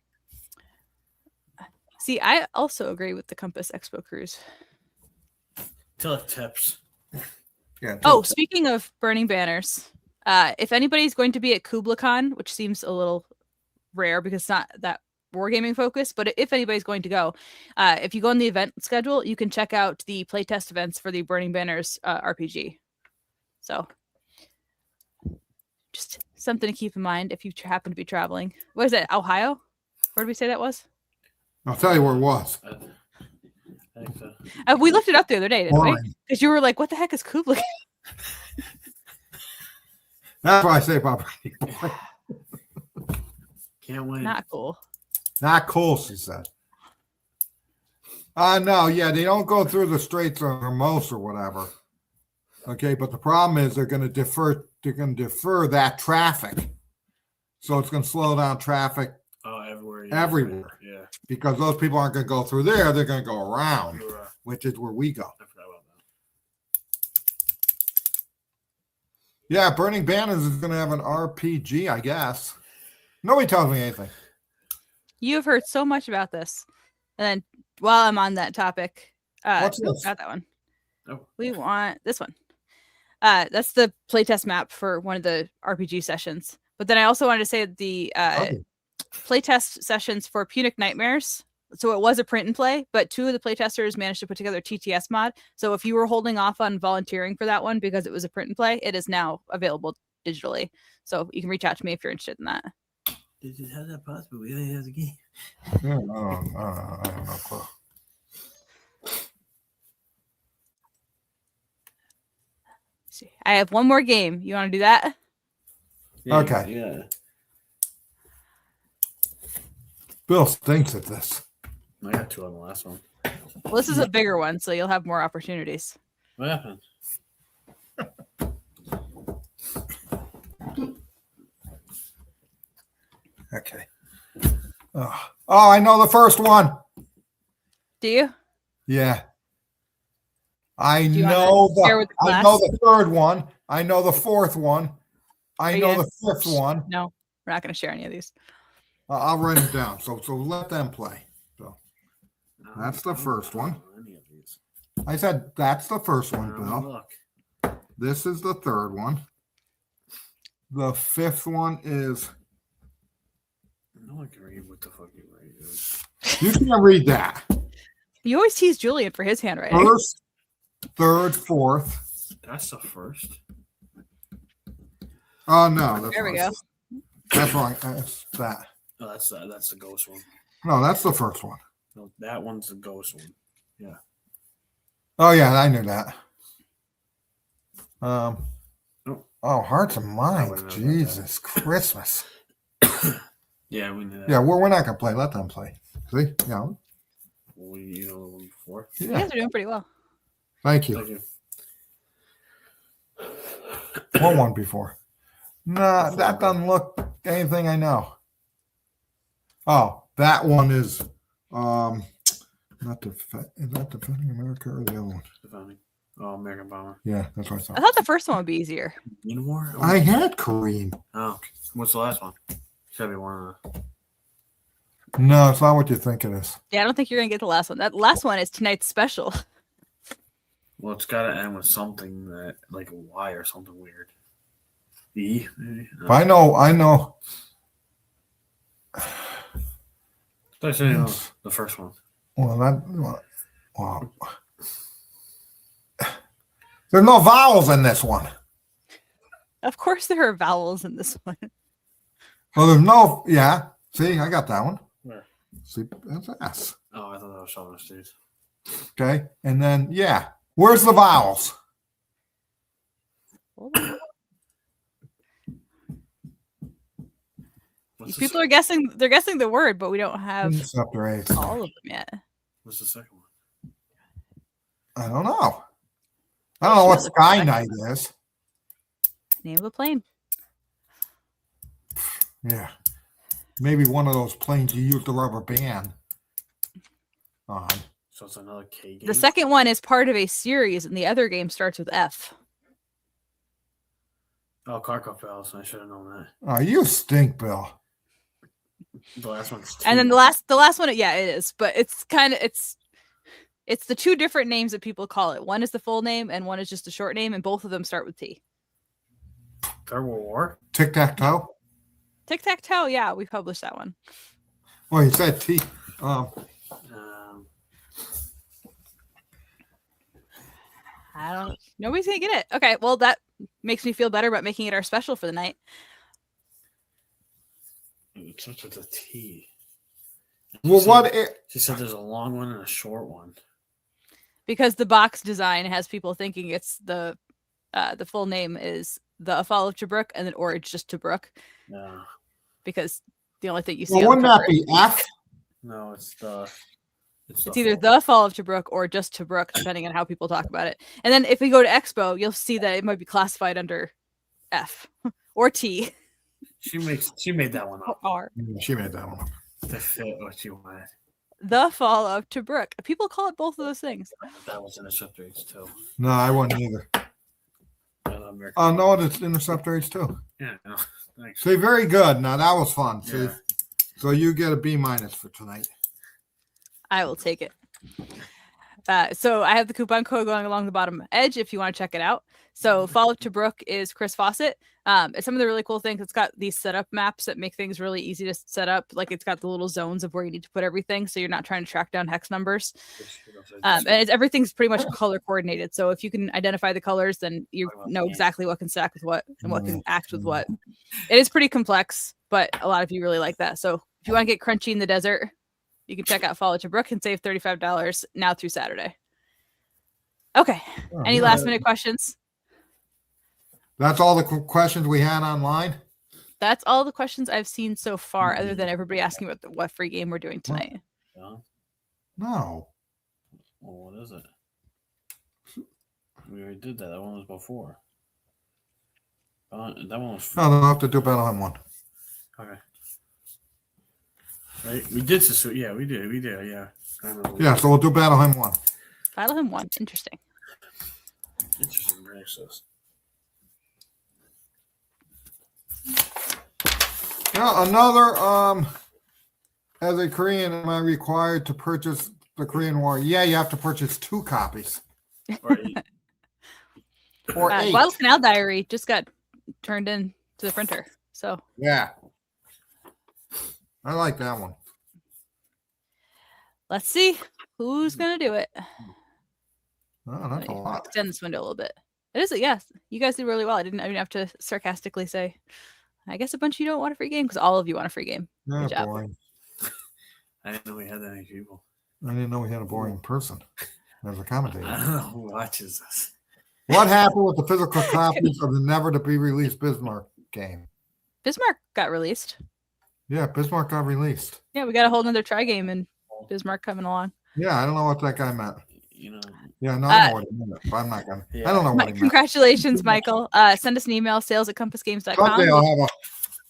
See, I also agree with the Compass Expo cruise. Till it tips. Yeah. Oh, speaking of burning banners, if anybody's going to be at KublaCon, which seems a little rare because it's not that wargaming focused, but if anybody's going to go, if you go on the event schedule, you can check out the playtest events for the Burning Banners RPG. So, just something to keep in mind if you happen to be traveling. What is it, Ohio? Where did we say that was? I'll tell you where it was. I think so. We looked it up the other day, didn't we? Because you were like, what the heck is Kubla? That's what I say about Brady Boy. Can't win. Not cool. Not cool, she said. No, yeah, they don't go through the Straits of Hormuz or whatever. Okay, but the problem is they're going to defer that traffic. So it's going to slow down traffic Everywhere. everywhere. Yeah. Because those people aren't going to go through there, they're going to go around, You're right. which is where we go. I forgot about that. Yeah, Burning Banners is going to have an RPG, I guess. Nobody tells me anything. You have heard so much about this. And then while I'm on that topic, What's this? got that one. Oh. We want this one. That's the playtest map for one of the RPG sessions. But then I also wanted to say the playtest sessions for Punic Nightmares. So it was a print and play, but 2 of the playtesters managed to put together a TTS mod. So if you were holding off on volunteering for that one because it was a print and play, it is now available digitally. So you can reach out to me if you're interested in that. How's that possible? We only have the game. Yeah, I don't know. Clue. See, I have one more game. You want to do that? Yeah, Okay. Yeah. Bill stinks at this. I got 2 on the last one. Well, this is a bigger one, so you'll have more opportunities. What happened? Okay. Oh, I know the first one. Do you? Yeah. I Do you know wanna share with the I class? know the third one. I know the fourth one. I Are you know gonna- the fifth one. No, we're not going to share any of these. I'll write it down. So let them play. So No, That's the I don't first one. know any of these. I said that's the first one, Now, Bill. Look. This is the third one. The fifth one is No one can read what the fuck you write. you can't read that. You always tease Julian for his handwriting. First, third, fourth. That's the first. Oh no, that's There we wrong. go. That's wrong. That's that. Oh, that's the ghost one. No, that's the first one. No, that one's the ghost one. Oh yeah, I knew that. Oh. Oh, hearts and minds. wouldn't know about Jesus Christmas. Yeah, we knew that. Yeah, we're not gonna play. Let them play. See? Yeah. Well, you know the one before. You Yeah. guys are doing pretty well. Thank you. Thank you. What one before? No, that doesn't look anything I know. Oh, that one is not is that Defending America or the other one? The founding. Oh, American Bomber. Yeah, that's what I I thought. thought the first one would be easier. Unimore? I had Kareem. Oh, okay. What's the last one? It's gotta be one of the. No, it's not what you think it is. Yeah, I don't think you're going to get the last one. That last one is tonight's special. Well, it's gotta end with something that like a Y or something weird. E, maybe. No. I know. I say the first one. Well, there's no vowels in this one. Of course, there are vowels in this one. Well, there's no. Yeah. See, I got that one. Where? See, that's an S. Oh, I thought that was Southern States. Okay, and then yeah, where's the vowels? Hold on. What's These the people are guessing. They're guessing the word, but we don't have Chapter 8. all of them yet. What's the second one? I don't know. I don't know what Sky Knight is. Name of a plane. Yeah, maybe one of those planes you use the rubber band on. So it's another K game. The second one is part of a series, and the other game starts with F. Oh, Kharkov Palace. I should have known that. Oh, you stink, Bill. The last one's And then two. the last one, yeah, it is, but it's kind of it's the 2 different names that people call it. One is the full name, and one is just a short name, and both of them start with T. Third World War. Tic tac toe. Tic Tac Toe, yeah, we published that one. Well, you said T. I don't. Nobody's gonna get it. Okay, well that makes me feel better about making it our special for the night. It starts with a T. Well, She what? said- She said there's a long one and a short one. Because the box design has people thinking it's the full name is the fall of Tobruk, and then or it's just Tobruk, No, because the only thing you see Well, on wouldn't the that cover be F? no, it's either the fall of Tobruk or just Tobruk, depending on how people talk about it. And then if we go to Expo, you'll see that it might be classified under F or T She made that one or up R. She made that one. to fit what you wanted. The fall of Tobruk. People call it both of those things. That was Interceptor Age too. No, I wouldn't either. Oh, no, it's Interceptor Age too. Yeah, no, thanks. See, very good. Now, that was fun. See, Yeah. so you get a B- for tonight. I will take it. So I have the coupon code going along the bottom edge if you want to check it out. So Fall of Tobruk is Chris Fawcett. It's some of the really cool things. It's got these setup maps that make things really easy to set up. Like it's got the little zones of where you need to put everything, so you're not trying to track down hex numbers. And everything's pretty much color coordinated. So if you can identify the colors, then you know exactly what can stack with what and what can act with what. It is pretty complex, but a lot of you really like that. So if you want to get crunchy in the desert, you can check out Fall of Tobruk and save $35 now through Saturday. Okay. Oh, Any yeah. last minute questions? That's all the questions we had online? That's all the questions I've seen so far, other than everybody asking about what free game we're doing tonight. Yeah. No. Well, what is it? We already did that. That one was before. That one was. No, they'll have to do Battle Hymn 1. Okay. Right? We did this. Yeah, we did. We did. Yeah. I remember we Yeah, did. so we'll do Battle Hymn 1. Battle Hymn 1. Interesting. Interesting braces. Yeah, another, as a Korean, am I required to purchase the Korean War? Yeah, you have to purchase 2 copies. Right. Or 8. Wild Canal Diary just got turned in to the printer. So Yeah. I like that one. let's see who's going to do it. Oh, that's a lot. Extend this window a little bit. It is, yes. You guys did really well. I didn't have to sarcastically say, I guess a bunch of you don't want a free game because all of you want a free game. Yeah, Good job. boring. I didn't know we had that many people. I didn't know we had a boring person as a commentator. I don't know who watches this. What happened with the physical copies of the never to be released Bismarck game? Bismarck got released. Yeah, Bismarck got released. Yeah, we got a whole nother try game and Bismarck coming along. Yeah, I don't know what that guy meant. You know. Yeah, no, I know what he meant, but I'm not gonna. Yeah. I don't know what he meant. Congratulations, Michael. Send us an email, sales@compassgames.com.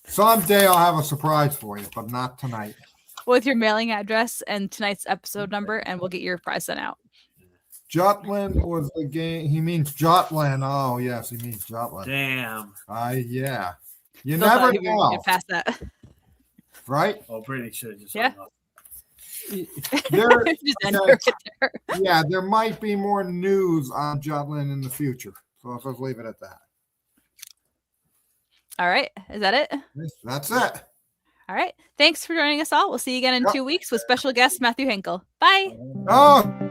Someday I'll have a surprise for you, but not tonight. with your mailing address and tonight's episode number, and we'll get your prize sent out. Jutland was the game. He means Jutland. Oh, yes, he means Jutland. Damn. Yeah. You Still never thought you were gonna know, get past that. right? Oh, Brittany should have just. Yeah. There, Just end it right there. yeah, there might be more news on Jutland in the future. So let's leave it at that. All right. Is that it? That's it. All right. Thanks for joining us all. We'll see you again in Yep. 2 weeks with special guest Matthew Henkel. Bye. Oh.